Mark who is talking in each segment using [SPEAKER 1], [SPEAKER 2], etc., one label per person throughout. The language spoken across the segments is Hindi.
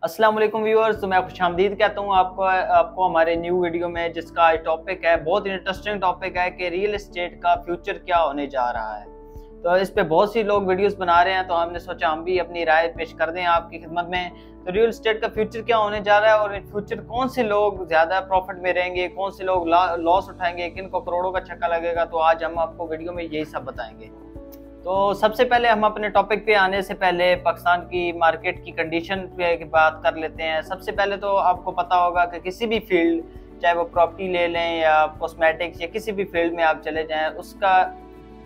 [SPEAKER 1] अस्सलाम वालेकुम व्यूअर्स। तो मैं खुशामदीद कहता हूँ आपको हमारे न्यू वीडियो में, जिसका टॉपिक है बहुत इंटरेस्टिंग टॉपिक है कि रियल एस्टेट का फ्यूचर क्या होने जा रहा है। तो इस पे बहुत सी लोग वीडियोस बना रहे हैं, तो हमने सोचा हम भी अपनी राय पेश कर दें आपकी खिदमत में। तो रियल एस्टेट का फ्यूचर क्या होने जा रहा है और इन फ्यूचर कौन से लोग ज़्यादा प्रॉफिट में रहेंगे, कौन से लोग लॉस उठाएंगे, किन को करोड़ों का छक्का लगेगा, तो आज हम आपको वीडियो में यही सब बताएंगे। तो सबसे पहले हम अपने टॉपिक पे आने से पहले पाकिस्तान की मार्केट की कंडीशन पे बात कर लेते हैं। सबसे पहले तो आपको पता होगा कि किसी भी फील्ड, चाहे वो प्रॉपर्टी ले लें या कॉस्मेटिक्स या किसी भी फील्ड में आप चले जाएं, उसका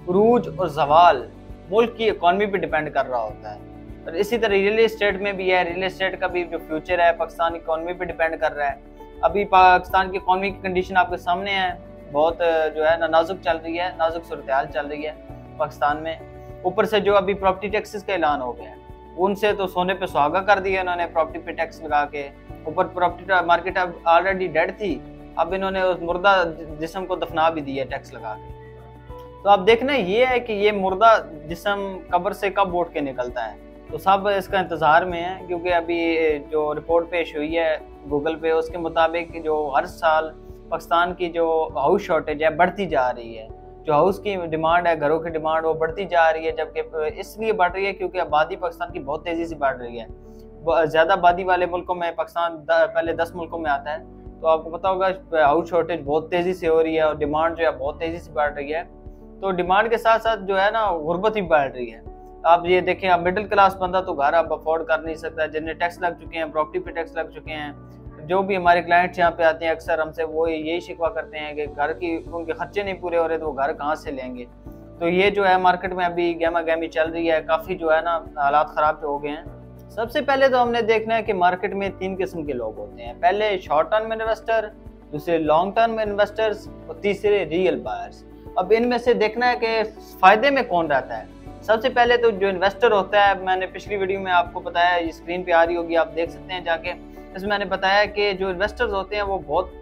[SPEAKER 1] उरूज और जवाल मुल्क की इकॉनमी पे डिपेंड कर रहा होता है। और इसी तरह रियल एस्टेट में भी है। रियल एस्टेट का भी जो फ्यूचर है पाकिस्तान इकॉनमी पे डिपेंड कर रहा है। अभी पाकिस्तान की इकॉनमी की कंडीशन आपके सामने है, बहुत जो है ना नाजुक चल रही है, नाजुक सूरत हाल चल रही है पाकिस्तान में। ऊपर से जो अभी प्रॉपर्टी टैक्सेस का ऐलान हो गया है, उनसे तो सोने पे सुहागा कर दिया इन्होंने प्रॉपर्टी पे टैक्स लगा के। ऊपर प्रॉपर्टी मार्केट अब ऑलरेडी डेड थी, अब इन्होंने उस मुर्दा जिस्म को दफना भी दिया टैक्स लगा के। तो अब देखना ये है कि ये मुर्दा जिस्म कब्र से कब उठ के निकलता है। तो सब इसका इंतज़ार में है, क्योंकि अभी जो रिपोर्ट पेश हुई है गूगल पे, उसके मुताबिक जो हर साल पाकिस्तान की जो हाउस शॉर्टेज है बढ़ती जा रही है। जो हाउस की डिमांड है, घरों की डिमांड, वो बढ़ती जा रही है। जबकि इसलिए बढ़ रही है क्योंकि आबादी पाकिस्तान की बहुत तेज़ी से बढ़ रही है। ज़्यादा आबादी वाले मुल्कों में पाकिस्तान पहले 10 मुल्कों में आता है। तो आपको पता होगा हाउस शॉर्टेज बहुत तेज़ी से हो रही है और डिमांड जो है बहुत तेज़ी से बढ़ रही है। तो डिमांड के साथ साथ जो है ना गुर्बत भी बढ़ रही है। आप ये देखें, अब मिडिल क्लास बंदा तो घर अब अफोर्ड कर नहीं सकता, जिन्हें टैक्स लग चुके हैं, प्रॉपर्टी पे टैक्स लग चुके हैं। जो भी हमारे क्लाइंट्स यहाँ पे आते हैं अक्सर हमसे वो यही शिकवा करते हैं कि घर की उनके खर्चे नहीं पूरे हो रहे, तो वो घर कहाँ से लेंगे। तो ये जो है मार्केट में अभी गहमा गहमी चल रही है, काफ़ी जो है ना हालात ख़राब हो गए हैं। सबसे पहले तो हमने देखना है कि मार्केट में 3 किस्म के लोग होते हैं। पहले शॉर्ट टर्म इन्वेस्टर, दूसरे लॉन्ग टर्म इन्वेस्टर्स और तीसरे रियल बायर्स। अब इनमें से देखना है कि फ़ायदे में कौन रहता है। सबसे पहले तो जो इन्वेस्टर होता है, मैंने पिछली वीडियो में आपको बताया, ये स्क्रीन पे आ रही होगी, आप देख सकते हैं जाके। इसमें मैंने बताया कि जो इन्वेस्टर्स होते हैं वो बहुत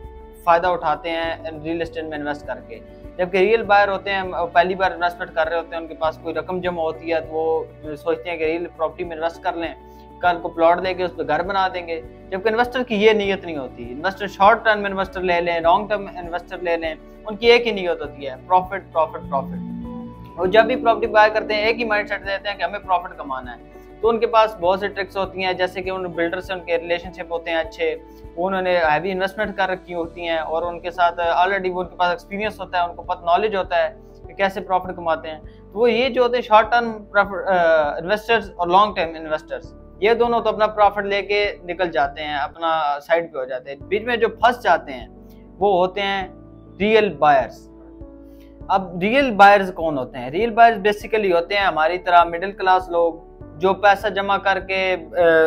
[SPEAKER 1] फ़ायदा उठाते हैं रियल एस्टेट में इन्वेस्ट करके। जबकि रियल बायर होते हैं, पहली बार इन्वेस्टमेंट कर रहे होते हैं, उनके पास कोई रकम जमा होती है तो वो सोचते हैं कि रियल प्रॉपर्टी में इन्वेस्ट कर लें, कल को प्लॉट लेके उस पर घर बना देंगे। जबकि इन्वेस्टर की ये नीयत नहीं होती। इन्वेस्टर शॉर्ट टर्म इन्वेस्टर ले लें, लॉन्ग टर्म इन्वेस्टर ले लें, उनकी एक ही नीयत होती है, प्रॉफिट प्रॉफिट प्रॉफिट। और जब भी प्रॉपर्टी बाय करते हैं एक ही माइंड सेट देते हैं कि हमें प्रॉफिट कमाना है। तो उनके पास बहुत से ट्रिक्स होती हैं, जैसे कि उन बिल्डर से उनके रिलेशनशिप होते हैं अच्छे, उन्होंने हैवी इन्वेस्टमेंट कर रखी होती हैं और उनके साथ ऑलरेडी वो उनके पास एक्सपीरियंस होता है, उनको पता नॉलेज होता है कि कैसे प्रॉफिट कमाते हैं। तो वो ये जो होते हैं शॉर्ट टर्म इन्वेस्टर्स और लॉन्ग टर्म इन्वेस्टर्स, ये दोनों तो अपना प्रॉफिट लेके निकल जाते हैं, अपना साइड पे हो जाते हैं। बीच में जो फंस जाते हैं वो होते हैं रियल बायर्स। अब रियल बायर्स कौन होते हैं? रियल बायर्स बेसिकली होते हैं हमारी तरह मिडिल क्लास लोग, जो पैसा जमा करके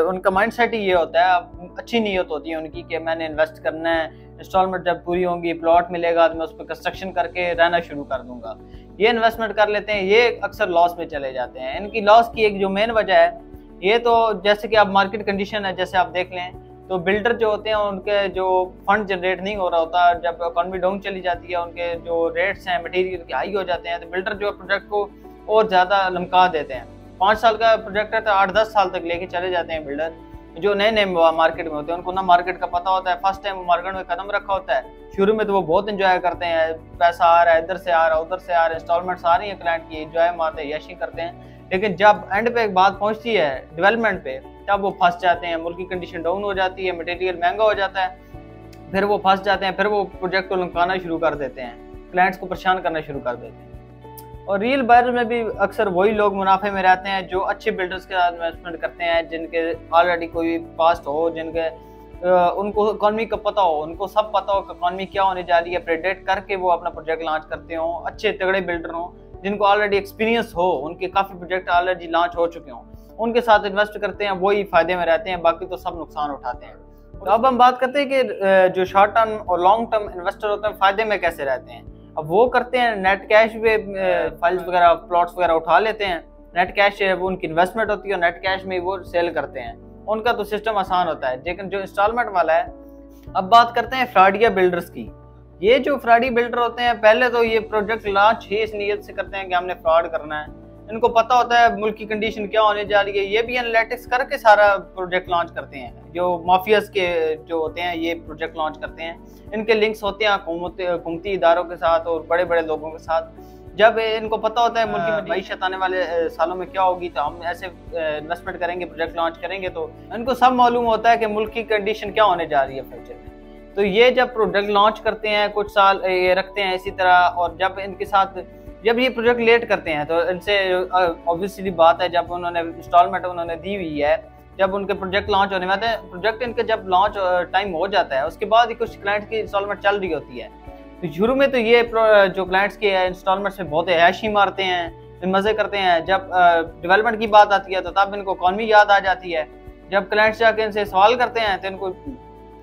[SPEAKER 1] उनका माइंड सेट ही ये होता है, अच्छी नीयत होती है उनकी कि मैंने इन्वेस्ट करना है, इंस्टॉलमेंट जब पूरी होंगी, प्लॉट मिलेगा तो मैं उस पर कंस्ट्रक्शन करके रहना शुरू कर दूंगा। ये इन्वेस्टमेंट कर लेते हैं, ये अक्सर लॉस में चले जाते हैं। इनकी लॉस की एक जो मेन वजह है, ये तो जैसे कि अब मार्केट कंडीशन है, जैसे आप देख लें तो बिल्डर जो होते हैं उनके जो फंड जनरेट नहीं हो रहा होता, जब इकॉनमी डाउन चली जाती है, उनके जो रेट्स हैं मटेरियल के हाई हो जाते हैं, तो बिल्डर जो प्रोजेक्ट को और ज़्यादा लमका देते हैं। 5 साल का प्रोजेक्ट है तो 8-10 साल तक लेके चले जाते हैं बिल्डर। जो नए नए मार्केट में होते हैं उनको ना मार्केट का पता होता है, फर्स्ट टाइम वो मार्केट में कदम रखा होता है। शुरू में तो वो बहुत इंजॉय करते हैं, पैसा आ रहा है, इधर से आ रहा है, उधर से आ रहा है, इंस्टॉलमेंट्स आ रही है क्लाइंट की, इंजॉय मारते हैं, यशी करते हैं। लेकिन जब एंड पे एक बात पहुंचती है डेवलपमेंट पे, तब वो फंस जाते हैं, मुल्क की कंडीशन डाउन हो जाती है, मटेरियल महंगा हो जाता है, फिर वो फंस जाते हैं, फिर वो प्रोजेक्ट को लमकाना शुरू कर देते हैं, क्लाइंट्स को परेशान करना शुरू कर देते हैं। और रियल बायर में भी अक्सर वही लोग मुनाफे में रहते हैं जो अच्छे बिल्डर्स के साथ इन्वेस्टमेंट करते हैं, जिनके ऑलरेडी कोई पास्ट हो, जिनके उनको इकॉनमी का पता हो, उनको सब पता हो कि इकॉनमी क्या होने जा रही है, प्रेडिक्ट करके वो अपना प्रोजेक्ट लॉन्च करते हो। अच्छे तगड़े बिल्डर हों, जिनको ऑलरेडी एक्सपीरियंस हो, उनके काफ़ी प्रोजेक्ट ऑलरेडी लॉन्च हो चुके हों, उनके साथ इन्वेस्ट करते हैं, वही फ़ायदे में रहते हैं, बाकी तो सब नुकसान उठाते हैं। तो अब हम बात करते हैं कि जो शॉर्ट टर्म और लॉन्ग टर्म इन्वेस्टर होते हैं फ़ायदे में कैसे रहते हैं। अब वो करते हैं नेट कैश पे फाइल्स वगैरह, प्लॉट्स वगैरह उठा लेते हैं, नेट कैश वो उनकी इन्वेस्टमेंट होती है, नेट कैश में वो सेल करते हैं, उनका तो सिस्टम आसान होता है। लेकिन जो इंस्टॉलमेंट वाला है, अब बात करते हैं फ्रॉडिया बिल्डर्स की। ये जो फ्रॉडी बिल्डर होते हैं, पहले तो ये प्रोजेक्ट लॉन्च ही इस नीयत से करते हैं कि हमने फ्रॉड करना है, इनको पता होता है मुल्क की कंडीशन क्या होने जा रही है। ये भी एनालिटिक्स करके सारा प्रोजेक्ट लॉन्च करते हैं। जो माफियाज के जो होते हैं ये प्रोजेक्ट लॉन्च करते हैं, इनके लिंक्स होते हैं हुकूमती इदारों के साथ और बड़े बड़े लोगों के साथ। जब इनको पता होता है मुल्क की मईशत आने वाले सालों में क्या होगी, तो हम ऐसे इन्वेस्टमेंट करेंगे, प्रोजेक्ट लॉन्च करेंगे, तो इनको सब मालूम होता है कि मुल्क की कंडीशन क्या होने जा रही है फ्यूचर में। तो ये जब प्रोजेक्ट लॉन्च करते हैं, कुछ साल ये रखते हैं इसी तरह, और जब इनके साथ जब ये प्रोजेक्ट लेट करते हैं तो इनसे ऑब्वियसली बात है, जब उन्होंने इंस्टॉलमेंट उन्होंने दी हुई है, जब उनके प्रोजेक्ट लॉन्च होने वाले हैं, प्रोजेक्ट इनके जब लॉन्च टाइम हो जाता है उसके बाद ही कुछ क्लाइंट की इंस्टॉलमेंट चल रही होती है। तो शुरू में तो ये जो क्लाइंट्स की इंस्टॉलमेंट से बहुत ऐशी मारते हैं, मजे करते हैं। जब डेवलपमेंट की बात आती है तो तब इनको इकॉनमी याद आ जाती है। जब क्लाइंट्स जाके इनसे सवाल करते हैं तो इनको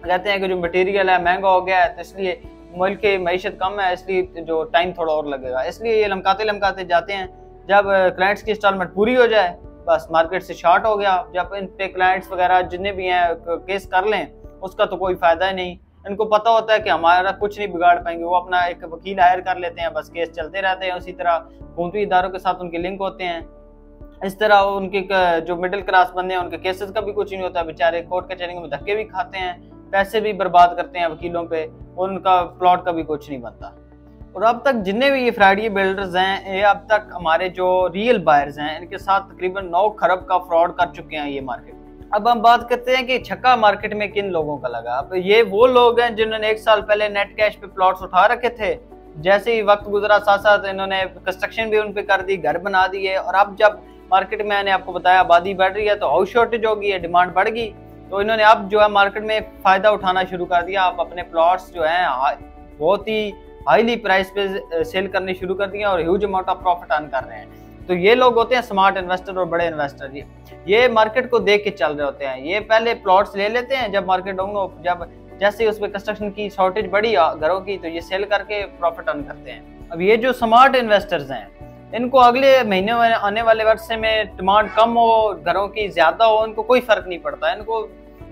[SPEAKER 1] कहते हैं कि जो मटेरियल है महंगा हो गया है, तो इसलिए मुल्क की मईशत कम है, इसलिए जो टाइम थोड़ा और लगेगा। इसलिए ये लमकाते जाते हैं। जब क्लाइंट्स की इंस्टॉलमेंट पूरी हो जाए, बस मार्केट से शॉर्ट हो गया। जब इन पे क्लाइंट्स वगैरह जितने भी हैं केस कर लें, उसका तो कोई फायदा ही नहीं। इनको पता होता है कि हमारा कुछ नहीं बिगाड़ पाएंगे। वो अपना एक वकील हायर कर लेते हैं, बस केस चलते रहते हैं। उसी तरह हुकूमती इदारों के साथ उनके लिंक होते हैं। इस तरह उनके जो मिडिल क्लास बंदे हैं उनके केसेस का भी कुछ नहीं होता, बेचारे कोर्ट कचहरी में धक्के भी खाते हैं, पैसे भी बर्बाद करते हैं वकीलों पे, उनका प्लॉट का भी कुछ नहीं बनता। और अब तक जितने भी ये फ्रॉडी बिल्डर्स हैं, ये अब तक हमारे जो रियल बायर्स हैं, इनके साथ तकरीबन 9 खरब का फ्रॉड कर चुके हैं ये मार्केट। अब हम बात करते हैं कि छक्का मार्केट में किन लोगों का लगा। अब ये वो लोग हैं जिन्होंने 1 साल पहले नेट कैश पे प्लॉट्स उठा रखे थे। जैसे ही वक्त गुजरा, साथ साथ इन्होंने कंस्ट्रक्शन भी उन पे कर दी, घर बना दिए। और अब जब मार्केट में, मैंने आपको बताया, आबादी बढ़ रही है तो हाउस शॉर्टेज होगी, है, डिमांड बढ़ गई, तो इन्होंने अब जो है मार्केट में फायदा उठाना शुरू कर दिया। आप अपने प्लॉट्स जो हैं बहुत ही हाईली प्राइस पे सेल करने शुरू कर दिए और huge amount of profit earn कर रहे हैं। तो ये लोग होते हैं स्मार्ट इन्वेस्टर और बड़े इन्वेस्टर। ये मार्केट को देख के चल रहे होते हैं। ये पहले प्लॉट्स ले लेते हैं, जब मार्केट डाउन हो, जब जैसे उस पर कंस्ट्रक्शन की शॉर्टेज बढ़ी घरों की, तो ये सेल करके प्रॉफिट अर्न करते हैं। अब ये जो स्मार्ट इन्वेस्टर्स हैं, इनको अगले महीने में आने वाले वर्ष में डिमांड कम हो, घरों की ज्यादा हो, इनको कोई फर्क नहीं पड़ता। इनको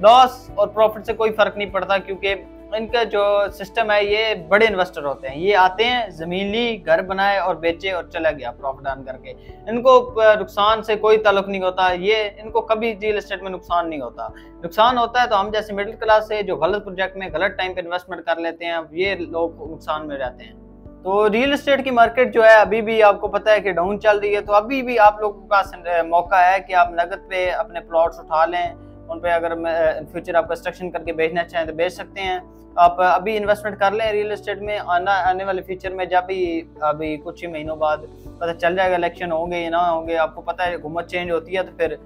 [SPEAKER 1] लॉस और प्रॉफिट से कोई फर्क नहीं पड़ता, क्योंकि इनका जो सिस्टम है, ये बड़े इन्वेस्टर होते हैं। ये आते हैं, जमीन ली, घर बनाए और बेचे और चला गया प्रॉफिट अर्न करके। इनको नुकसान से कोई ताल्लुक नहीं होता। ये इनको कभी रियल एस्टेट में नुकसान नहीं होता। नुकसान होता है तो हम जैसे मिडिल क्लास से जो गलत प्रोजेक्ट में गलत टाइम पे इन्वेस्टमेंट कर लेते हैं, ये लोग नुकसान में रहते हैं। तो रियल एस्टेट की मार्केट जो है अभी भी आपको पता है कि डाउन चल रही है। तो अभी भी आप लोगों के पास मौका है कि आप नगद पे अपने प्लॉट्स उठा लें। उन पे अगर फ्यूचर आप कंस्ट्रक्शन करके बेचना चाहें तो बेच सकते हैं। आप अभी इन्वेस्टमेंट कर लें रियल एस्टेट में। आने वाले फ्यूचर में जब भी अभी कुछ ही महीनों बाद पता चल जाएगा इलेक्शन होंगे या ना होंगे, आपको पता है हुकूमत चेंज होती है तो फिर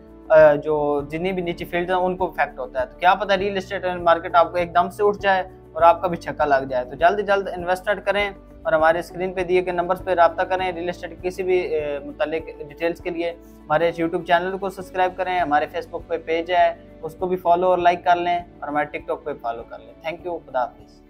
[SPEAKER 1] जो जितनी भी नीचे फील्ड है उनको इफेक्ट होता है। तो क्या पता रियल एस्टेट मार्केट आपको एकदम से उठ जाए और आपका भी छक्का लग जाए। तो जल्द से जल्द इन्वेस्टमेंट करें और हमारे स्क्रीन पे दिए गए नंबर्स पे रब्ता करें रियल एस्टेट किसी भी मुतालिक डिटेल्स के लिए। हमारे यूट्यूब चैनल को सब्सक्राइब करें, हमारे फेसबुक पे पेज है उसको भी फॉलो और लाइक कर लें, और हमारे टिकटॉक पे फॉलो कर लें। थैंक यू, खुदा हाफिज़।